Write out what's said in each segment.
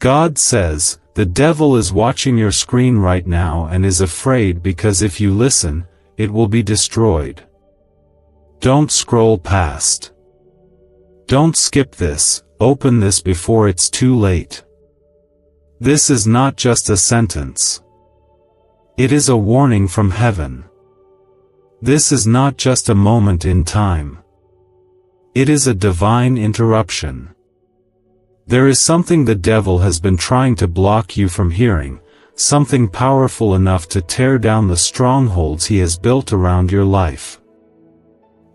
God says, the devil is watching your screen right now and is afraid because if you listen, it will be destroyed. Don't scroll past. Don't skip this, open this before it's too late. This is not just a sentence. It is a warning from heaven. This is not just a moment in time. It is a divine interruption. There is something the devil has been trying to block you from hearing, something powerful enough to tear down the strongholds he has built around your life.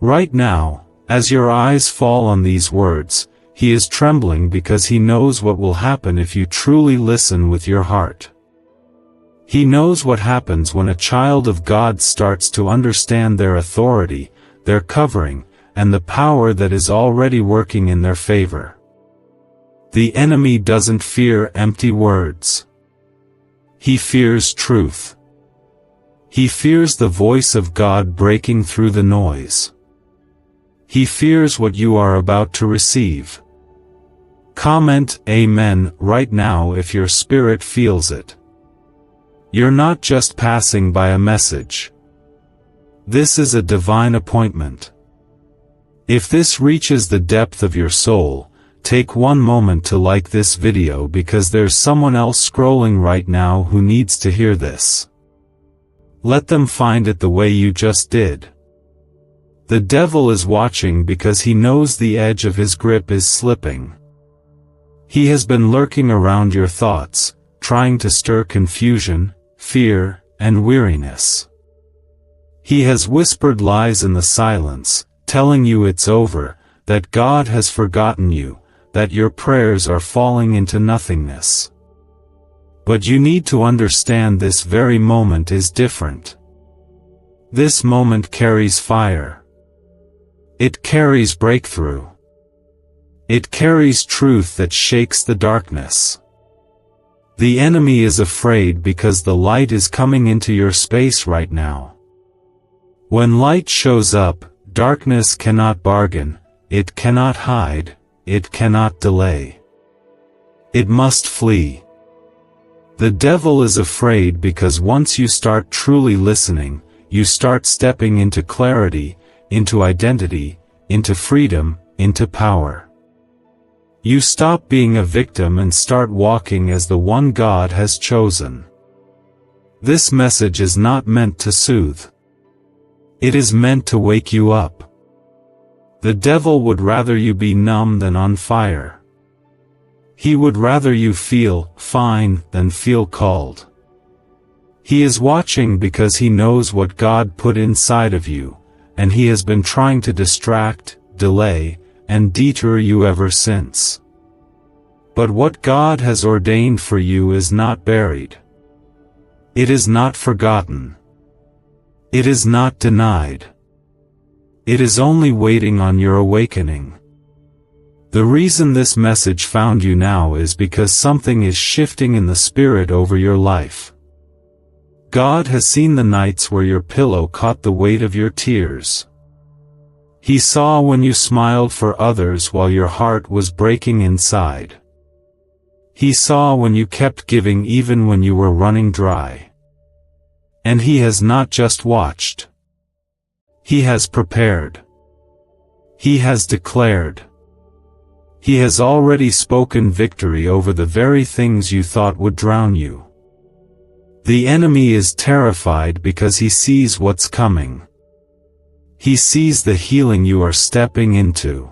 Right now, as your eyes fall on these words, he is trembling because he knows what will happen if you truly listen with your heart. He knows what happens when a child of God starts to understand their authority, their covering, and the power that is already working in their favor. The enemy doesn't fear empty words. He fears truth. He fears the voice of God breaking through the noise. He fears what you are about to receive. Comment Amen right now if your spirit feels it. You're not just passing by a message. This is a divine appointment. If this reaches the depth of your soul, take one moment to like this video because there's someone else scrolling right now who needs to hear this. Let them find it the way you just did. The devil is watching because he knows the edge of his grip is slipping. He has been lurking around your thoughts, trying to stir confusion, fear, and weariness. He has whispered lies in the silence, telling you it's over, that God has forgotten you, that your prayers are falling into nothingness. But you need to understand this very moment is different. This moment carries fire. It carries breakthrough. It carries truth that shakes the darkness. The enemy is afraid because the light is coming into your space right now. When light shows up, darkness cannot bargain, it cannot hide, it cannot delay. It must flee. The devil is afraid because once you start truly listening, you start stepping into clarity, into identity, into freedom, into power. You stop being a victim and start walking as the one God has chosen. This message is not meant to soothe. It is meant to wake you up. The devil would rather you be numb than on fire. He would rather you feel fine than feel called. He is watching because he knows what God put inside of you, and he has been trying to distract, delay, and detour you ever since. But what God has ordained for you is not buried. It is not forgotten. It is not denied. It is only waiting on your awakening. The reason this message found you now is because something is shifting in the spirit over your life. God has seen the nights where your pillow caught the weight of your tears. He saw when you smiled for others while your heart was breaking inside. He saw when you kept giving even when you were running dry. And he has not just watched. He has prepared. He has declared. He has already spoken victory over the very things you thought would drown you. The enemy is terrified because he sees what's coming. He sees the healing you are stepping into.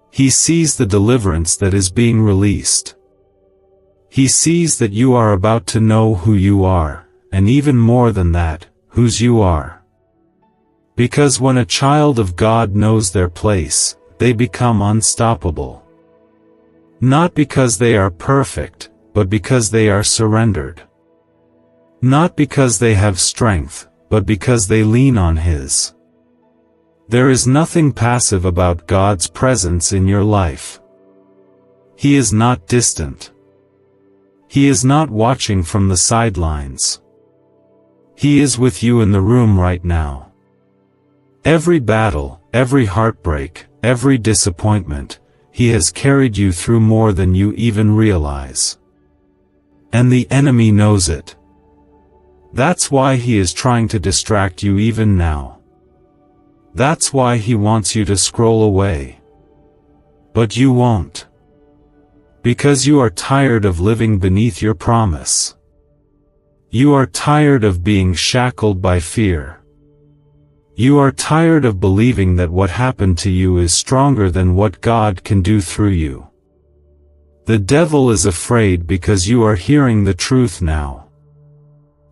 He sees the deliverance that is being released. He sees that you are about to know who you are, and even more than that, whose you are. Because when a child of God knows their place, they become unstoppable. Not because they are perfect, but because they are surrendered. Not because they have strength, but because they lean on His. There is nothing passive about God's presence in your life. He is not distant. He is not watching from the sidelines. He is with you in the room right now. Every battle, every heartbreak, every disappointment, He has carried you through more than you even realize. And the enemy knows it. That's why he is trying to distract you even now. That's why he wants you to scroll away. But you won't. Because you are tired of living beneath your promise. You are tired of being shackled by fear. You are tired of believing that what happened to you is stronger than what God can do through you. The devil is afraid because you are hearing the truth now.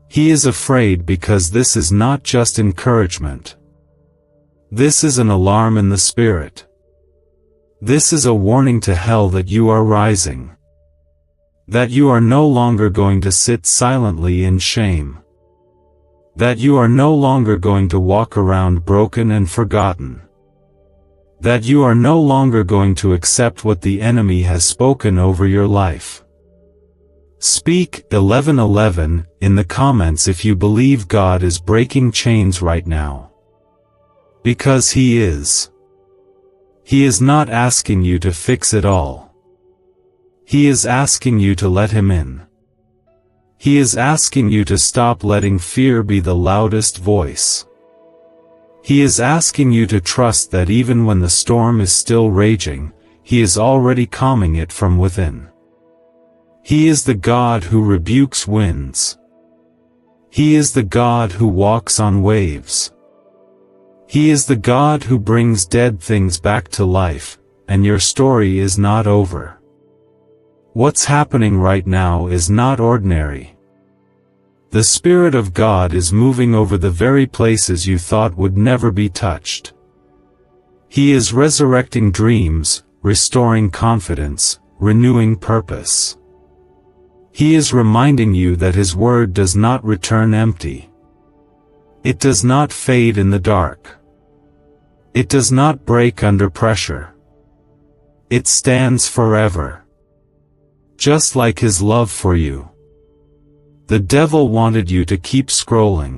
He is afraid because this is not just encouragement. This is an alarm in the spirit. This is a warning to hell that you are rising. That you are no longer going to sit silently in shame. That you are no longer going to walk around broken and forgotten. That you are no longer going to accept what the enemy has spoken over your life. Speak 11:11 in the comments if you believe God is breaking chains right now. Because He is. He is not asking you to fix it all. He is asking you to let Him in. He is asking you to stop letting fear be the loudest voice. He is asking you to trust that even when the storm is still raging, He is already calming it from within. He is the God who rebukes winds. He is the God who walks on waves. He is the God who brings dead things back to life, and your story is not over. What's happening right now is not ordinary. The Spirit of God is moving over the very places you thought would never be touched. He is resurrecting dreams, restoring confidence, renewing purpose. He is reminding you that His word does not return empty. It does not fade in the dark. It does not break under pressure. It stands forever. Just like His love for you. The devil wanted you to keep scrolling.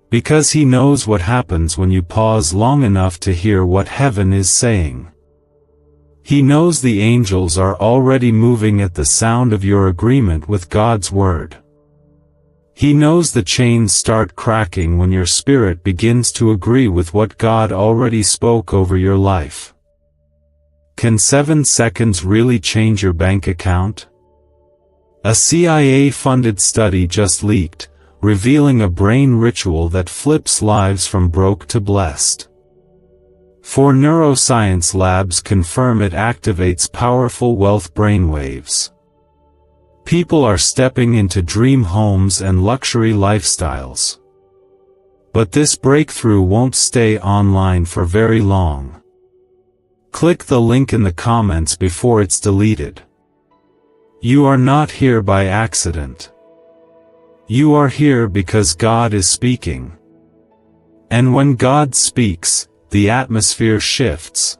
Because he knows what happens when you pause long enough to hear what heaven is saying. He knows the angels are already moving at the sound of your agreement with God's word. He knows the chains start cracking when your spirit begins to agree with what God already spoke over your life. Can 7 seconds really change your bank account? A CIA-funded study just leaked, revealing a brain ritual that flips lives from broke to blessed. 4 neuroscience labs confirm it activates powerful wealth brainwaves. People are stepping into dream homes and luxury lifestyles. But this breakthrough won't stay online for very long. Click the link in the comments before it's deleted. You are not here by accident. You are here because God is speaking. And when God speaks, the atmosphere shifts.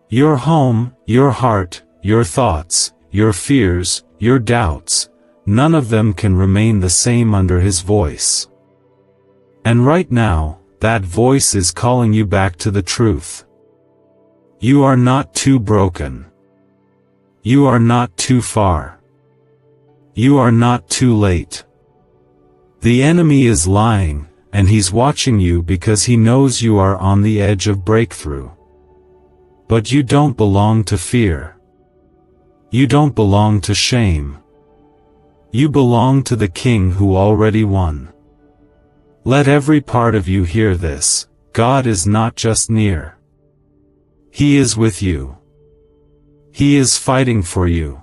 Your home, your heart, your thoughts, your fears, your doubts, none of them can remain the same under His voice. And right now, that voice is calling you back to the truth. You are not too broken. You are not too far. You are not too late. The enemy is lying, and he's watching you because he knows you are on the edge of breakthrough. But you don't belong to fear. You don't belong to shame. You belong to the King who already won. Let every part of you hear this: God is not just near. He is with you. He is fighting for you.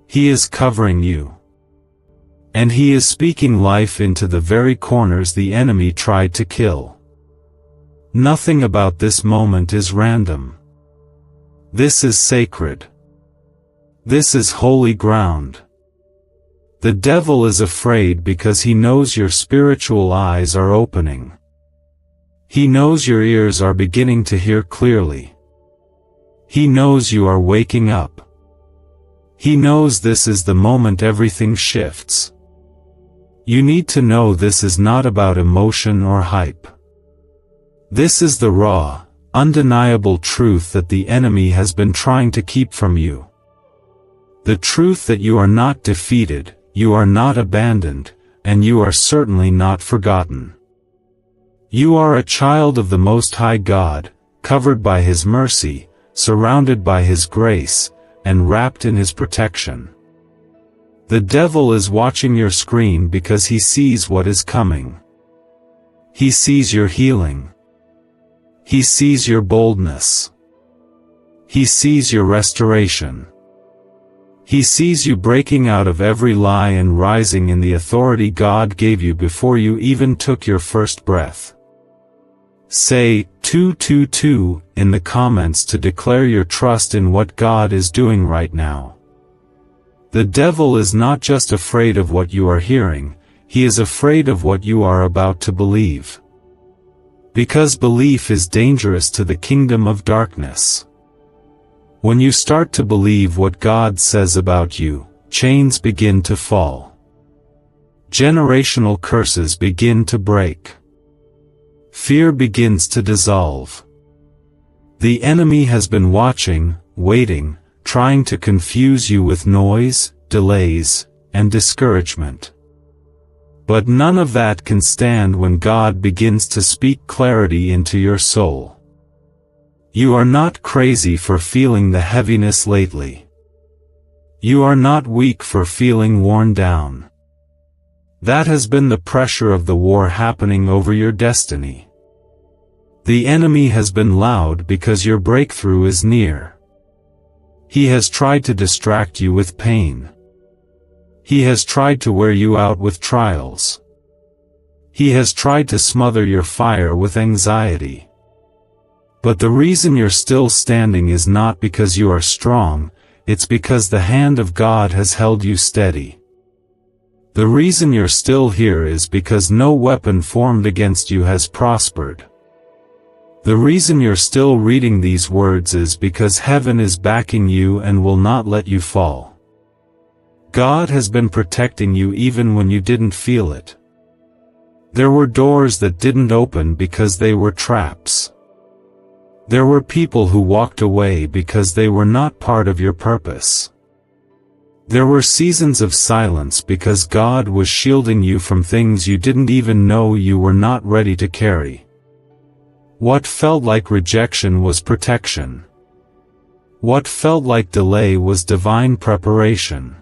He is covering you. And He is speaking life into the very corners the enemy tried to kill. Nothing about this moment is random. This is sacred. This is holy ground. The devil is afraid because he knows your spiritual eyes are opening. He knows your ears are beginning to hear clearly. He knows you are waking up. He knows this is the moment everything shifts. You need to know this is not about emotion or hype. This is the raw, undeniable truth that the enemy has been trying to keep from you. The truth that you are not defeated, you are not abandoned, and you are certainly not forgotten. You are a child of the Most High God, covered by His mercy, surrounded by His grace, and wrapped in His protection. The devil is watching your screen because he sees what is coming. He sees your healing. He sees your boldness. He sees your restoration. He sees you breaking out of every lie and rising in the authority God gave you before you even took your first breath. Say 222 in the comments to declare your trust in what God is doing right now. The devil is not just afraid of what you are hearing, he is afraid of what you are about to believe. Because belief is dangerous to the kingdom of darkness. When you start to believe what God says about you, chains begin to fall. Generational curses begin to break. Fear begins to dissolve. The enemy has been watching, waiting, trying to confuse you with noise, delays, and discouragement. But none of that can stand when God begins to speak clarity into your soul. You are not crazy for feeling the heaviness lately. You are not weak for feeling worn down. That has been the pressure of the war happening over your destiny. The enemy has been loud because your breakthrough is near. He has tried to distract you with pain. He has tried to wear you out with trials. He has tried to smother your fire with anxiety. But the reason you're still standing is not because you are strong, it's because the hand of God has held you steady. The reason you're still here is because no weapon formed against you has prospered. The reason you're still reading these words is because heaven is backing you and will not let you fall. God has been protecting you even when you didn't feel it. There were doors that didn't open because they were traps. There were people who walked away because they were not part of your purpose. There were seasons of silence because God was shielding you from things you didn't even know you were not ready to carry. What felt like rejection was protection. What felt like delay was divine preparation.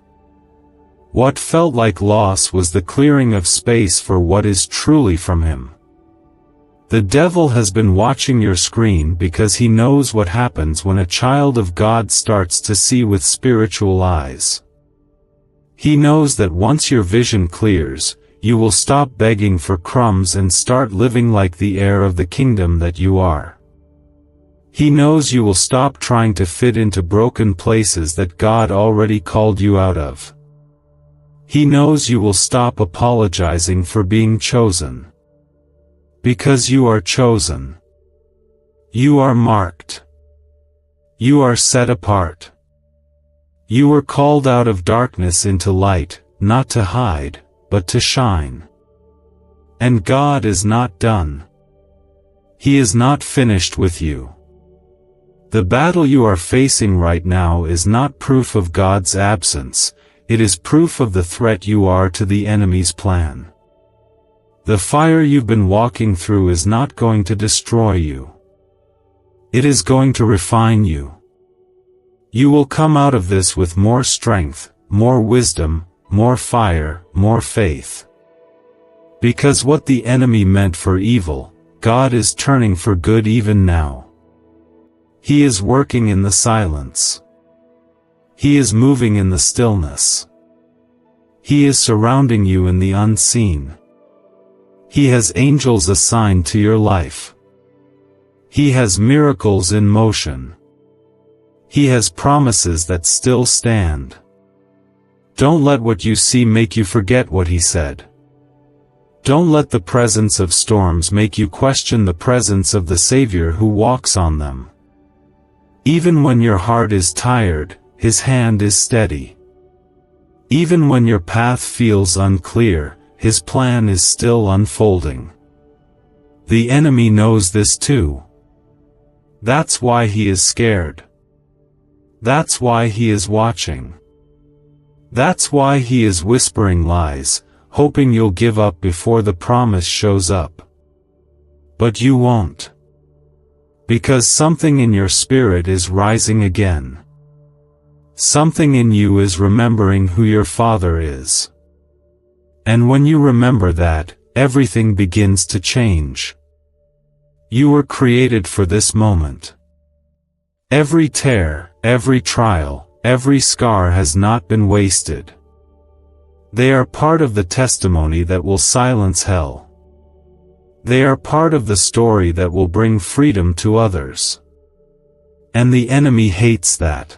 What felt like loss was the clearing of space for what is truly from Him. The devil has been watching your screen because he knows what happens when a child of God starts to see with spiritual eyes. He knows that once your vision clears, you will stop begging for crumbs and start living like the heir of the kingdom that you are. He knows you will stop trying to fit into broken places that God already called you out of. He knows you will stop apologizing for being chosen. Because you are chosen. You are marked. You are set apart. You were called out of darkness into light, not to hide, but to shine. And God is not done. He is not finished with you. The battle you are facing right now is not proof of God's absence, it is proof of the threat you are to the enemy's plan. The fire you've been walking through is not going to destroy you. It is going to refine you. You will come out of this with more strength, more wisdom, more fire, more faith. Because what the enemy meant for evil, God is turning for good even now. He is working in the silence. He is moving in the stillness. He is surrounding you in the unseen. He has angels assigned to your life. He has miracles in motion. He has promises that still stand. Don't let what you see make you forget what He said. Don't let the presence of storms make you question the presence of the Savior who walks on them. Even when your heart is tired, His hand is steady. Even when your path feels unclear, His plan is still unfolding. The enemy knows this too. That's why he is scared. That's why he is watching. That's why he is whispering lies, hoping you'll give up before the promise shows up. But you won't. Because something in your spirit is rising again. Something in you is remembering who your Father is. And when you remember that, everything begins to change. You were created for this moment. Every tear, every trial, every scar has not been wasted. They are part of the testimony that will silence hell. They are part of the story that will bring freedom to others. And the enemy hates that.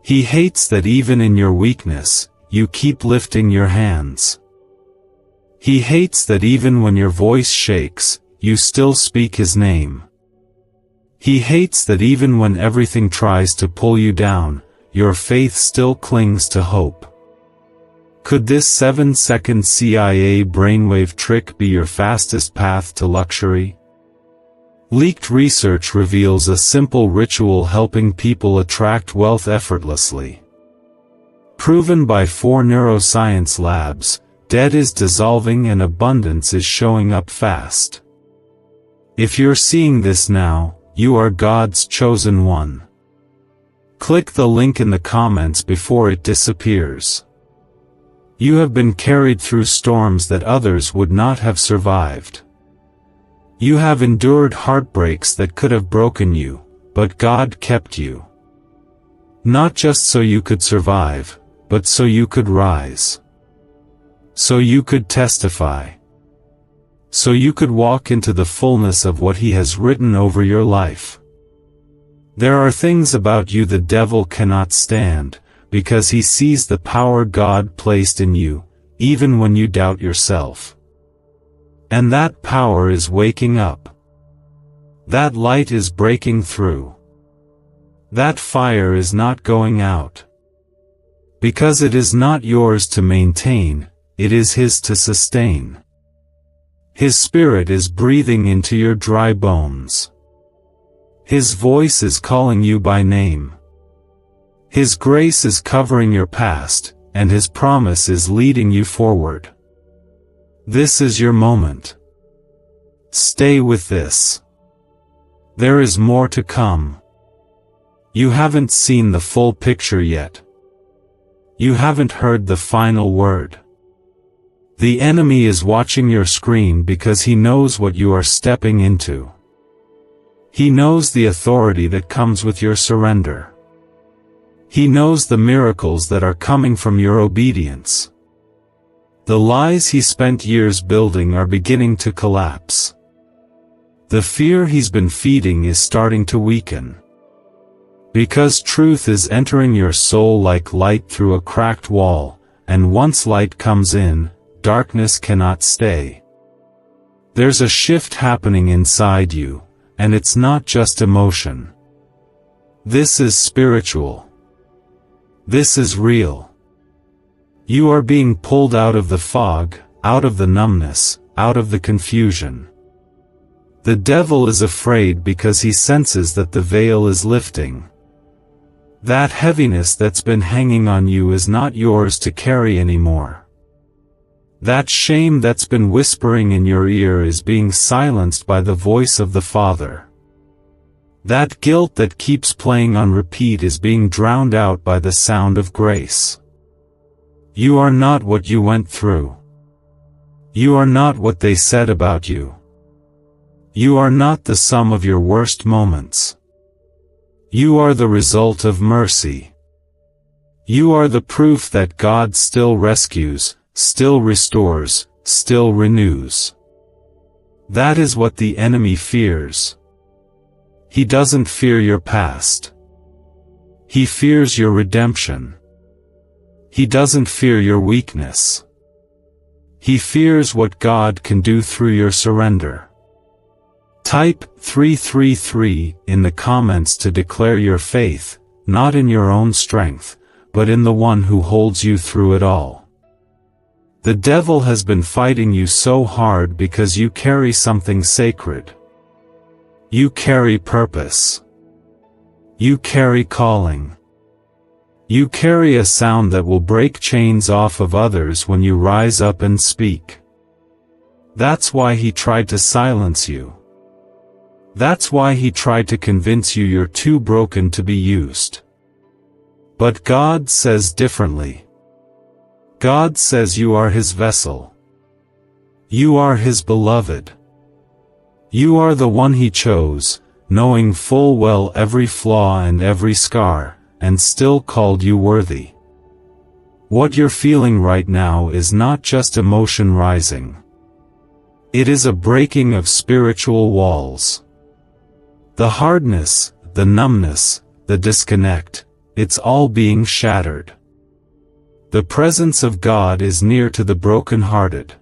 He hates that even in your weakness, you keep lifting your hands. He hates that even when your voice shakes, you still speak his name. He hates that even when everything tries to pull you down, your faith still clings to hope. Could this 7-second CIA brainwave trick be your fastest path to luxury? Leaked research reveals a simple ritual helping people attract wealth effortlessly. Proven by 4 neuroscience labs, debt is dissolving and abundance is showing up fast. If you're seeing this now, you are God's chosen one. Click the link in the comments before it disappears. You have been carried through storms that others would not have survived. You have endured heartbreaks that could have broken you, but God kept you. Not just so you could survive, but so you could rise. So you could testify. So you could walk into the fullness of what He has written over your life. There are things about you the devil cannot stand, because he sees the power God placed in you, even when you doubt yourself. And that power is waking up. That light is breaking through. That fire is not going out. Because it is not yours to maintain, it is His to sustain. His Spirit is breathing into your dry bones. His voice is calling you by name. His grace is covering your past, and His promise is leading you forward. This is your moment. Stay with this. There is more to come. You haven't seen the full picture yet. You haven't heard the final word. The enemy is watching your screen because he knows what you are stepping into. He knows the authority that comes with your surrender. He knows the miracles that are coming from your obedience. The lies he spent years building are beginning to collapse. The fear he's been feeding is starting to weaken. Because truth is entering your soul like light through a cracked wall, and once light comes in, darkness cannot stay. There's a shift happening inside you, and it's not just emotion. This is spiritual. This is real. You are being pulled out of the fog, out of the numbness, out of the confusion. The devil is afraid because he senses that the veil is lifting. That heaviness that's been hanging on you is not yours to carry anymore. That shame that's been whispering in your ear is being silenced by the voice of the Father. That guilt that keeps playing on repeat is being drowned out by the sound of grace. You are not what you went through. You are not what they said about you. You are not the sum of your worst moments. You are the result of mercy. You are the proof that God still rescues, still restores, still renews. That is what the enemy fears. He doesn't fear your past. He fears your redemption. He doesn't fear your weakness. He fears what God can do through your surrender. Type 333 in the comments to declare your faith, not in your own strength, but in the one who holds you through it all. The devil has been fighting you so hard because you carry something sacred. You carry purpose. You carry calling. You carry a sound that will break chains off of others when you rise up and speak. That's why he tried to silence you. That's why he tried to convince you you're too broken to be used. But God says differently. God says you are his vessel. You are his beloved. You are the one he chose, knowing full well every flaw and every scar, and still called you worthy. What you're feeling right now is not just emotion rising. It is a breaking of spiritual walls. The hardness, the numbness, the disconnect, it's all being shattered. The presence of God is near to the broken-hearted.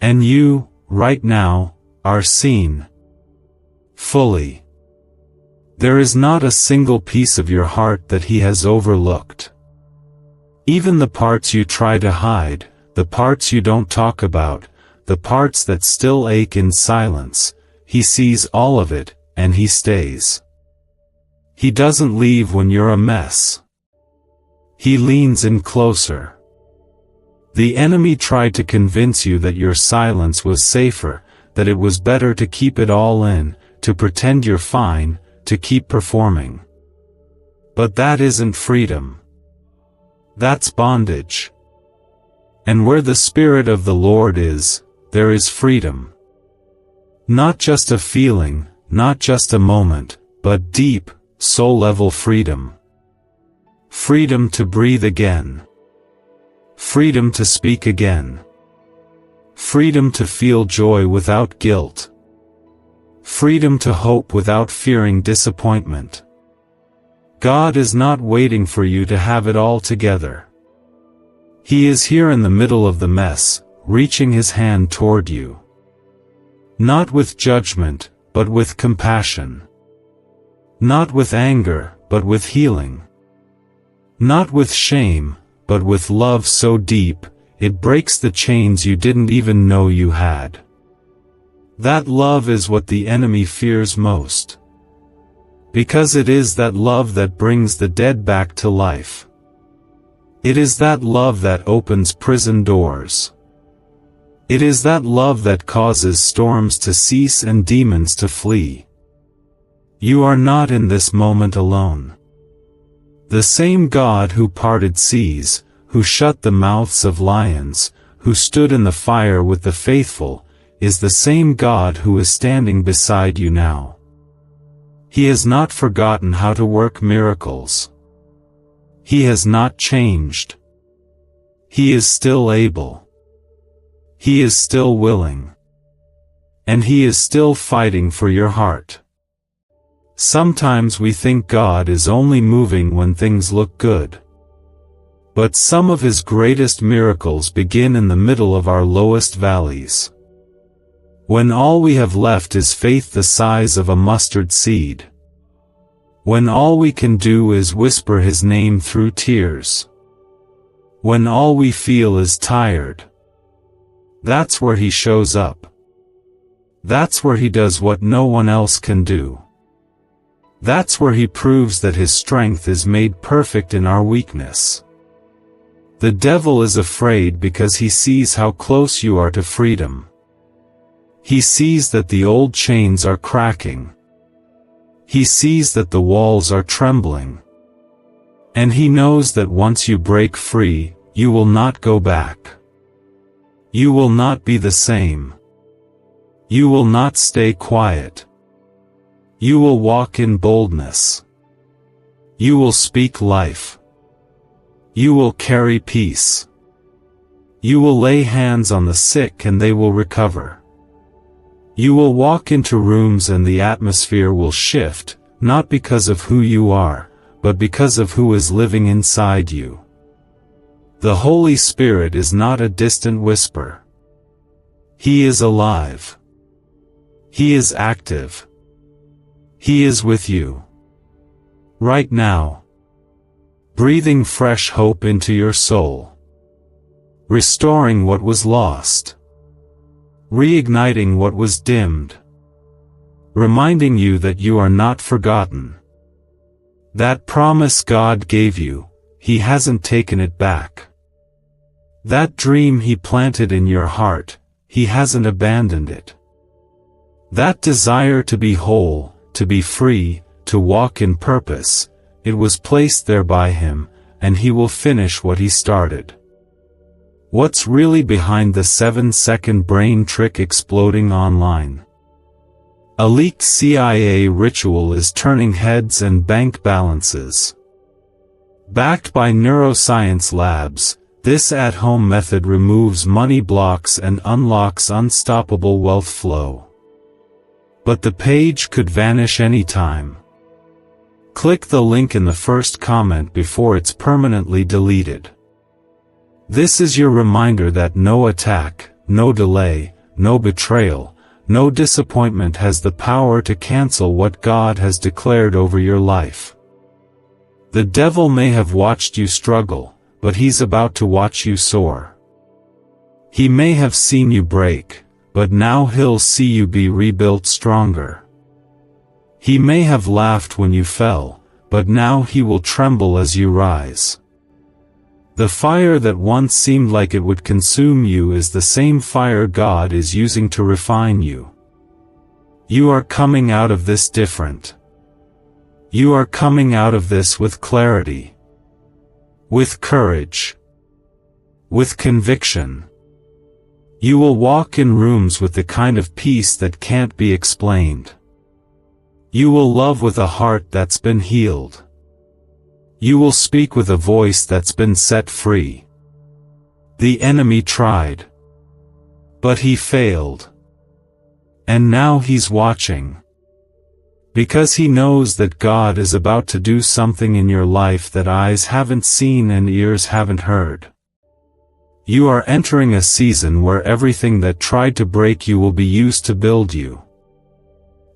And you, right now, are seen fully. There is not a single piece of your heart that he has overlooked. Even the parts you try to hide, the parts you don't talk about, the parts that still ache in silence, he sees all of it, and he stays. He doesn't leave when you're a mess. He leans in closer. The enemy tried to convince you that your silence was safer, that it was better to keep it all in, to pretend you're fine, to keep performing. But that isn't freedom. That's bondage. And where the Spirit of the Lord is, there is freedom. Not just a feeling, not just a moment, but deep, soul-level freedom. Freedom to breathe again. Freedom to speak again. Freedom to feel joy without guilt. Freedom to hope without fearing disappointment. God is not waiting for you to have it all together. He is here in the middle of the mess, reaching his hand toward you. Not with judgment, but with compassion. Not with anger, but with healing. Not with shame, but with love so deep, it breaks the chains you didn't even know you had. That love is what the enemy fears most. Because it is that love that brings the dead back to life. It is that love that opens prison doors. It is that love that causes storms to cease and demons to flee. You are not in this moment alone. The same God who parted seas, who shut the mouths of lions, who stood in the fire with the faithful, is the same God who is standing beside you now. He has not forgotten how to work miracles. He has not changed. He is still able. He is still willing. And he is still fighting for your heart. Sometimes we think God is only moving when things look good. But some of his greatest miracles begin in the middle of our lowest valleys. When all we have left is faith the size of a mustard seed. When all we can do is whisper his name through tears. When all we feel is tired. That's where he shows up. That's where he does what no one else can do. That's where he proves that his strength is made perfect in our weakness. The devil is afraid because he sees how close you are to freedom. He sees that the old chains are cracking. He sees that the walls are trembling. And he knows that once you break free, you will not go back. You will not be the same. You will not stay quiet. You will walk in boldness. You will speak life. You will carry peace. You will lay hands on the sick and they will recover. You will walk into rooms and the atmosphere will shift, not because of who you are, but because of who is living inside you. The Holy Spirit is not a distant whisper. He is alive. He is active. He is with you. Right now. Breathing fresh hope into your soul. Restoring what was lost. Reigniting what was dimmed. reminding you that you are not forgotten. That promise God gave you, He hasn't taken it back. That dream He planted in your heart, He hasn't abandoned it. That desire to be whole, to be free, to walk in purpose, it was placed there by Him, and He will finish what He started. What's really behind the 7-second brain trick exploding online? A leaked CIA ritual is turning heads and bank balances. Backed by neuroscience labs, this at-home method removes money blocks and unlocks unstoppable wealth flow. But the page could vanish anytime. Click the link in the first comment before it's permanently deleted. This is your reminder that no attack, no delay, no betrayal, no disappointment has the power to cancel what God has declared over your life. The devil may have watched you struggle, but he's about to watch you soar. He may have seen you break, but now he'll see you be rebuilt stronger. He may have laughed when you fell, but now he will tremble as you rise. The fire that once seemed like it would consume you is the same fire God is using to refine you. You are coming out of this different. You are coming out of this with clarity, with courage, with conviction. You will walk in rooms with the kind of peace that can't be explained. You will love with a heart that's been healed. You will speak with a voice that's been set free. The enemy tried, but he failed. And now he's watching. Because he knows that God is about to do something in your life that eyes haven't seen and ears haven't heard. You are entering a season where everything that tried to break you will be used to build you.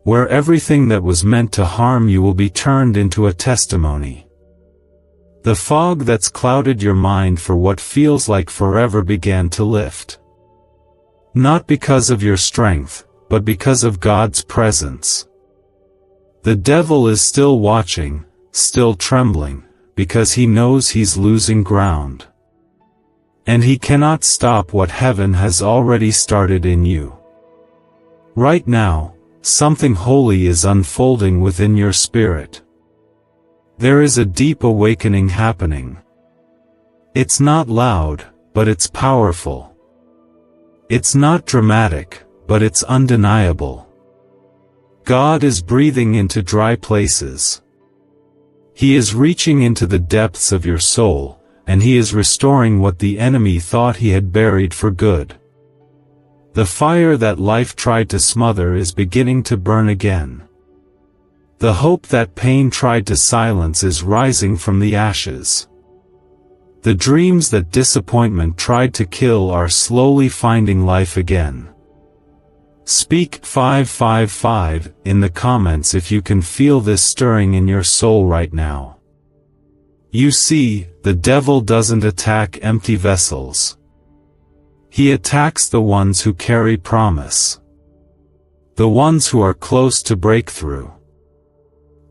Where everything that was meant to harm you will be turned into a testimony. The fog that's clouded your mind for what feels like forever began to lift. Not because of your strength, but because of God's presence. The devil is still watching, still trembling, because he knows he's losing ground. And he cannot stop what heaven has already started in you. Right now, something holy is unfolding within your spirit. There is a deep awakening happening. It's not loud, but it's powerful. It's not dramatic, but it's undeniable. God is breathing into dry places. He is reaching into the depths of your soul, and He is restoring what the enemy thought he had buried for good. The fire that life tried to smother is beginning to burn again. The hope that pain tried to silence is rising from the ashes. The dreams that disappointment tried to kill are slowly finding life again. Speak 555 in the comments if you can feel this stirring in your soul right now. You see, the devil doesn't attack empty vessels. He attacks the ones who carry promise. The ones who are close to breakthrough.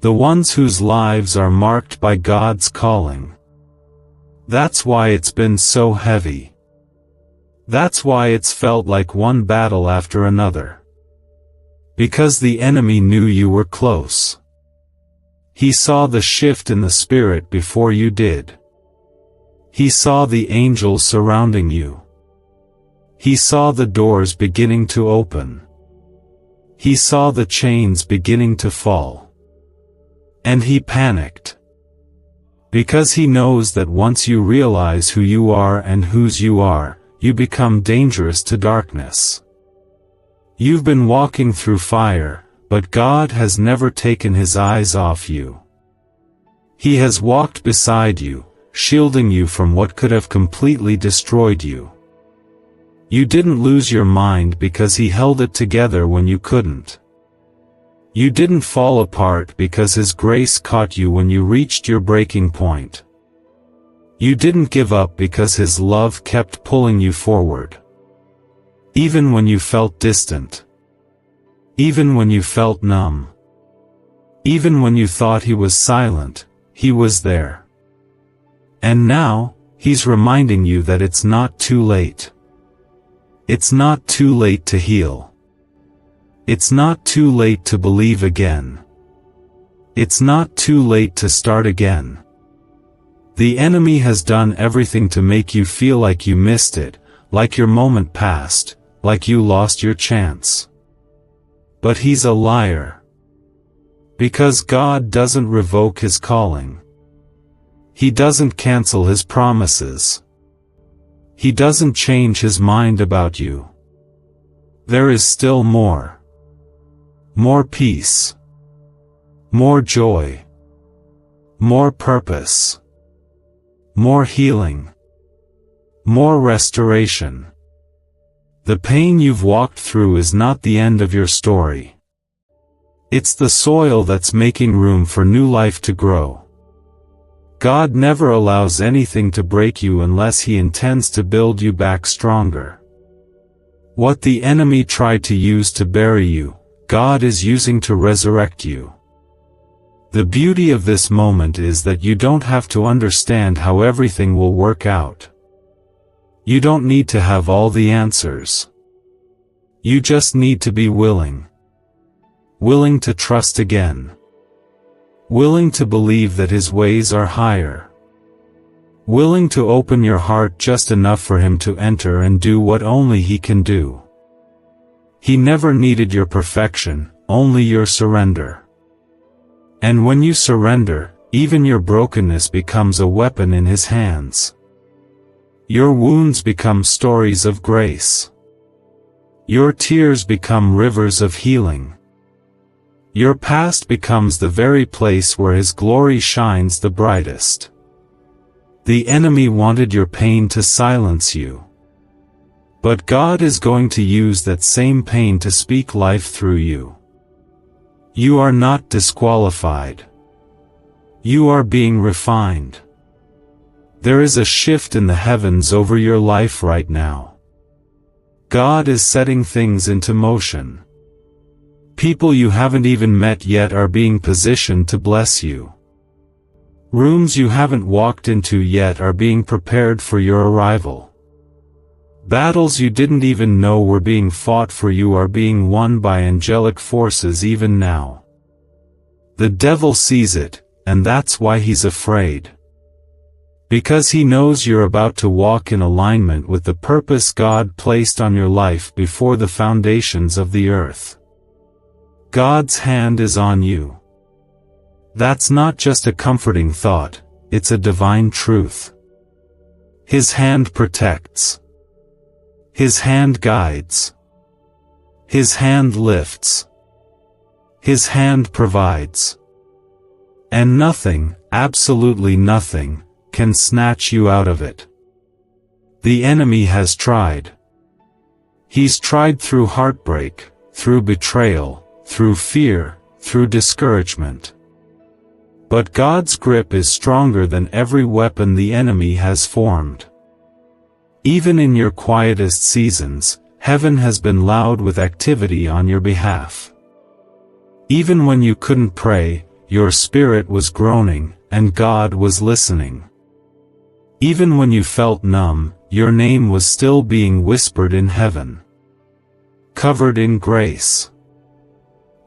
The ones whose lives are marked by God's calling. That's why it's been so heavy. That's why it's felt like one battle after another. Because the enemy knew you were close. He saw the shift in the spirit before you did. He saw the angels surrounding you. He saw the doors beginning to open. He saw the chains beginning to fall. And he panicked. Because he knows that once you realize who you are and whose you are, you become dangerous to darkness. You've been walking through fire, but God has never taken His eyes off you. He has walked beside you, shielding you from what could have completely destroyed you. You didn't lose your mind because He held it together when you couldn't. You didn't fall apart because His grace caught you when you reached your breaking point. You didn't give up because His love kept pulling you forward. Even when you felt distant. Even when you felt numb. Even when you thought he was silent, he was there. And now, he's reminding you that it's not too late. It's not too late to heal. It's not too late to believe again. It's not too late to start again. The enemy has done everything to make you feel like you missed it, like your moment passed, like you lost your chance. But he's a liar. Because God doesn't revoke his calling. He doesn't cancel his promises. He doesn't change his mind about you. There is still more. More peace. More joy. More purpose. More healing. More restoration. The pain you've walked through is not the end of your story. It's the soil that's making room for new life to grow. God never allows anything to break you unless he intends to build you back stronger. What the enemy tried to use to bury you, God is using to resurrect you. The beauty of this moment is that you don't have to understand how everything will work out. You don't need to have all the answers. You just need to be willing. Willing to trust again. Willing to believe that his ways are higher. Willing to open your heart just enough for him to enter and do what only he can do. He never needed your perfection, only your surrender. And when you surrender, even your brokenness becomes a weapon in his hands. Your wounds become stories of grace. Your tears become rivers of healing. Your past becomes the very place where his glory shines the brightest. The enemy wanted your pain to silence you. But God is going to use that same pain to speak life through you. You are not disqualified. You are being refined. There is a shift in the heavens over your life right now. God is setting things into motion. People you haven't even met yet are being positioned to bless you. Rooms you haven't walked into yet are being prepared for your arrival. Battles you didn't even know were being fought for you are being won by angelic forces even now. The devil sees it, and that's why he's afraid. Because he knows you're about to walk in alignment with the purpose God placed on your life before the foundations of the earth. God's hand is on you. That's not just a comforting thought, it's a divine truth. His hand protects. His hand guides. His hand lifts. His hand provides. And nothing, absolutely nothing, can snatch you out of it. The enemy has tried. He's tried through heartbreak, through betrayal, through fear, through discouragement. But God's grip is stronger than every weapon the enemy has formed. Even in your quietest seasons, heaven has been loud with activity on your behalf. Even when you couldn't pray, your spirit was groaning, and God was listening. Even when you felt numb, your name was still being whispered in heaven. Covered in grace.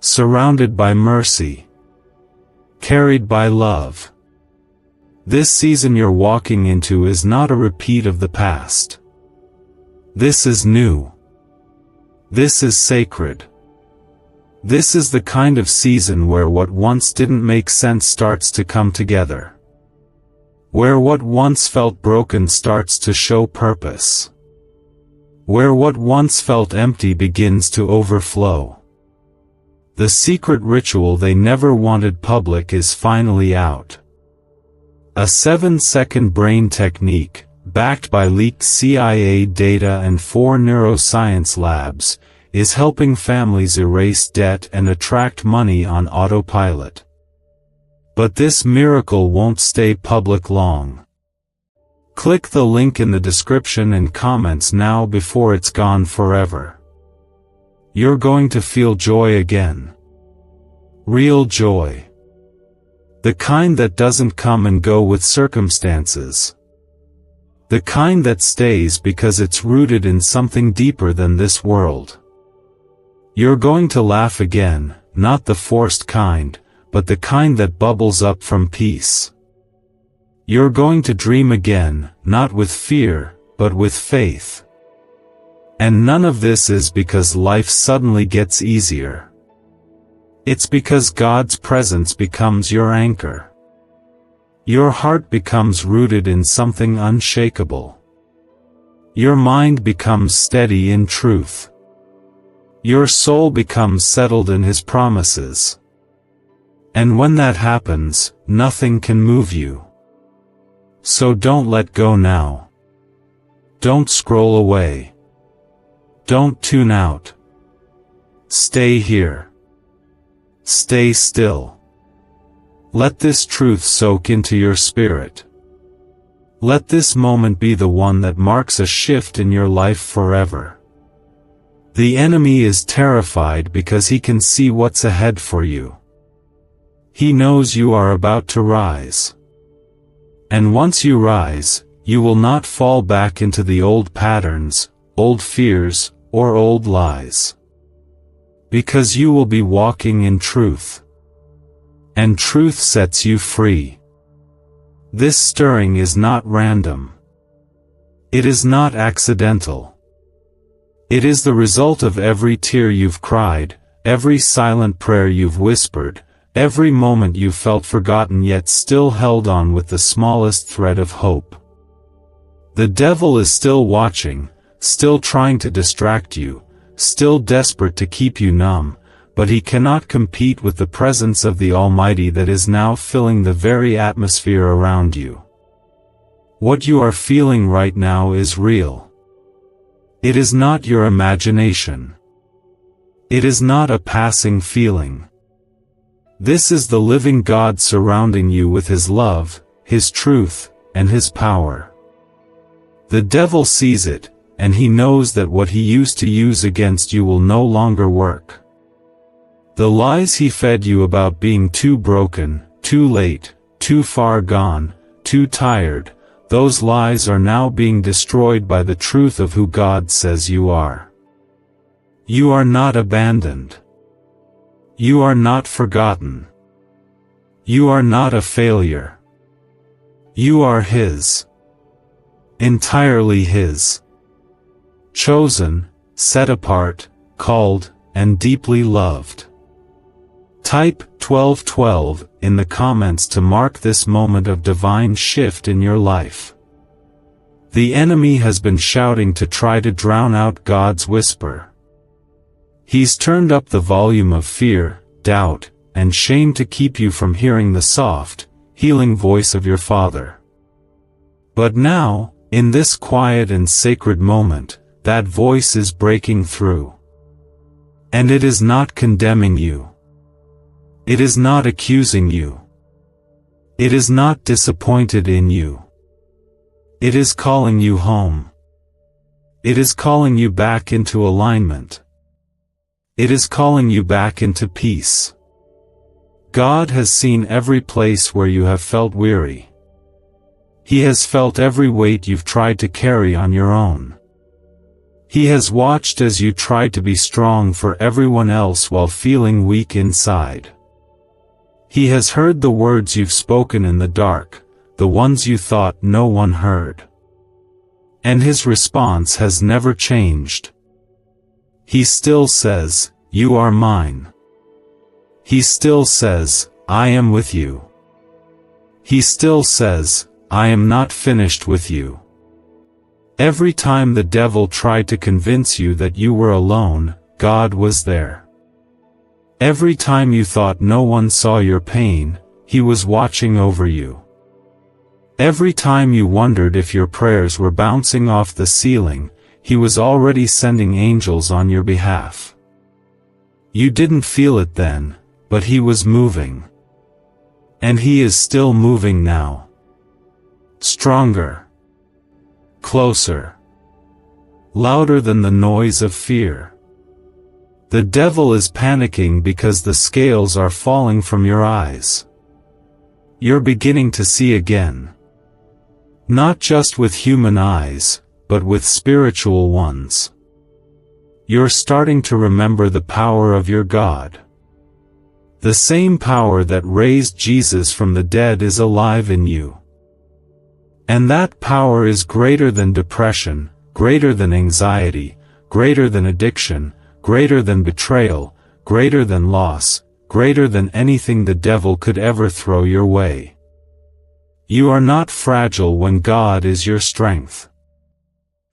Surrounded by mercy. Carried by love. This season you're walking into is not a repeat of the past. This is new. This is sacred. This is the kind of season where what once didn't make sense starts to come together. Where what once felt broken starts to show purpose. Where what once felt empty begins to overflow. The secret ritual they never wanted public is finally out. A 7-second brain technique, backed by leaked CIA data and 4 neuroscience labs, is helping families erase debt and attract money on autopilot. But this miracle won't stay public long. Click the link in the description and comments now before it's gone forever. you're going to feel joy again. Real joy. The kind that doesn't come and go with circumstances. The kind that stays because it's rooted in something deeper than this world. You're going to laugh again, not the forced kind, but the kind that bubbles up from peace. You're going to dream again, not with fear, but with faith. And none of this is because life suddenly gets easier. It's because God's presence becomes your anchor. Your heart becomes rooted in something unshakable. Your mind becomes steady in truth. Your soul becomes settled in His promises. And when that happens, nothing can move you. So don't let go now. Don't scroll away. Don't tune out. Stay here. Stay still. Let this truth soak into your spirit. Let this moment be the one that marks a shift in your life forever. The enemy is terrified because he can see what's ahead for you. He knows you are about to rise. And once you rise, you will not fall back into the old patterns, old fears, or old lies. Because you will be walking in truth. And truth sets you free. This stirring is not random. It is not accidental. It is the result of every tear you've cried, every silent prayer you've whispered, every moment you felt forgotten yet still held on with the smallest thread of hope. The devil is still watching, still trying to distract you, still desperate to keep you numb, but he cannot compete with the presence of the Almighty that is now filling the very atmosphere around you. What you are feeling right now is real. It is not your imagination. It is not a passing feeling. This is the living God surrounding you with His love, His truth, and His power. The devil sees it, and he knows that what he used to use against you will no longer work. The lies he fed you about being too broken, too late, too far gone, too tired, those lies are now being destroyed by the truth of who God says you are. You are not abandoned. You are not forgotten. You are not a failure. You are His. Entirely His. Chosen, set apart, called, and deeply loved. Type 1212 in the comments to mark this moment of divine shift in your life. The enemy has been shouting to try to drown out God's whisper. He's turned up the volume of fear, doubt, and shame to keep you from hearing the soft, healing voice of your Father. But now, in this quiet and sacred moment, that voice is breaking through. And it is not condemning you. It is not accusing you. It is not disappointed in you. It is calling you home. It is calling you back into alignment. It is calling you back into peace. God has seen every place where you have felt weary. He has felt every weight you've tried to carry on your own. He has watched as you tried to be strong for everyone else while feeling weak inside. He has heard the words you've spoken in the dark, the ones you thought no one heard. And His response has never changed. He still says, "You are mine." He still says, "I am with you." He still says, "I am not finished with you." Every time the devil tried to convince you that you were alone, God was there. Every time you thought no one saw your pain, He was watching over you. Every time you wondered if your prayers were bouncing off the ceiling, He was already sending angels on your behalf. You didn't feel it then, but He was moving. And He is still moving now. Stronger. Closer. Louder than the noise of fear. The devil is panicking because the scales are falling from your eyes. You're beginning to see again. Not just with human eyes, but with spiritual ones. You're starting to remember the power of your God. The same power that raised Jesus from the dead is alive in you. And that power is greater than depression, greater than anxiety, greater than addiction, greater than betrayal, greater than loss, greater than anything the devil could ever throw your way. You are not fragile when God is your strength.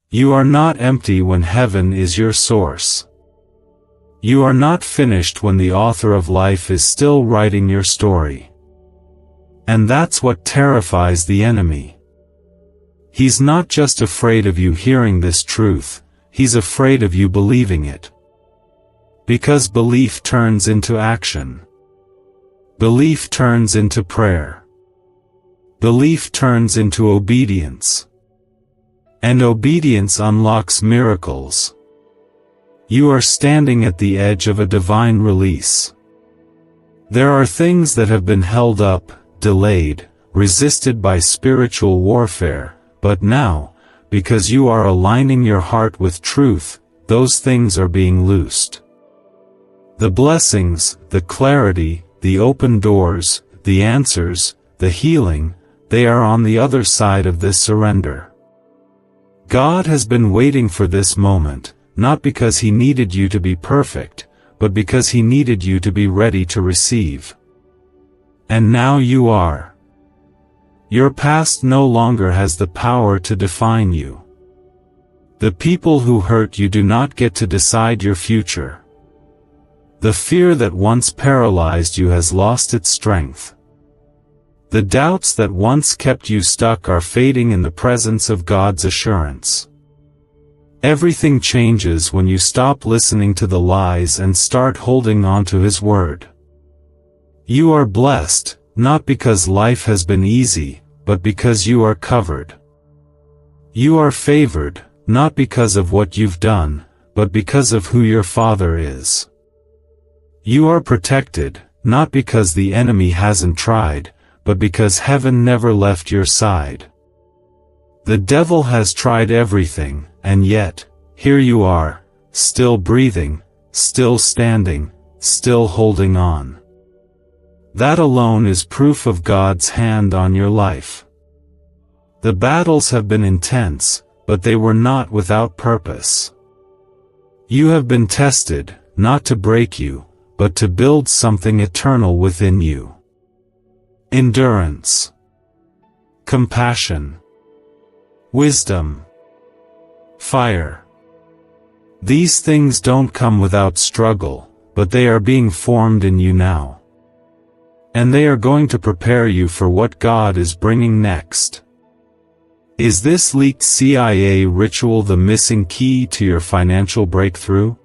You are not empty when heaven is your source. You are not finished when the author of life is still writing your story. And that's what terrifies the enemy. He's not just afraid of you hearing this truth, he's afraid of you believing it. Because belief turns into action. Belief turns into prayer. Belief turns into obedience. And obedience unlocks miracles. You are standing at the edge of a divine release. There are things that have been held up, delayed, resisted by spiritual warfare, but now, because you are aligning your heart with truth, those things are being loosed. The blessings, the clarity, the open doors, the answers, the healing, they are on the other side of this surrender. God has been waiting for this moment, not because He needed you to be perfect, but because He needed you to be ready to receive. And now you are. Your past no longer has the power to define you. The people who hurt you do not get to decide your future. The fear that once paralyzed you has lost its strength. The doubts that once kept you stuck are fading in the presence of God's assurance. Everything changes when you stop listening to the lies and start holding on to His word. You are blessed, not because life has been easy, but because you are covered. You are favored, not because of what you've done, but because of who your Father is. You are protected, not because the enemy hasn't tried, but because heaven never left your side. The devil has tried everything, and yet, here you are, still breathing, still standing, still holding on. That alone is proof of God's hand on your life. The battles have been intense, but they were not without purpose. You have been tested, not to break you, but to build something eternal within you. Endurance, compassion, wisdom, fire. These things don't come without struggle, but they are being formed in you now. And they are going to prepare you for what God is bringing next. Is this leaked CIA ritual the missing key to your financial breakthrough?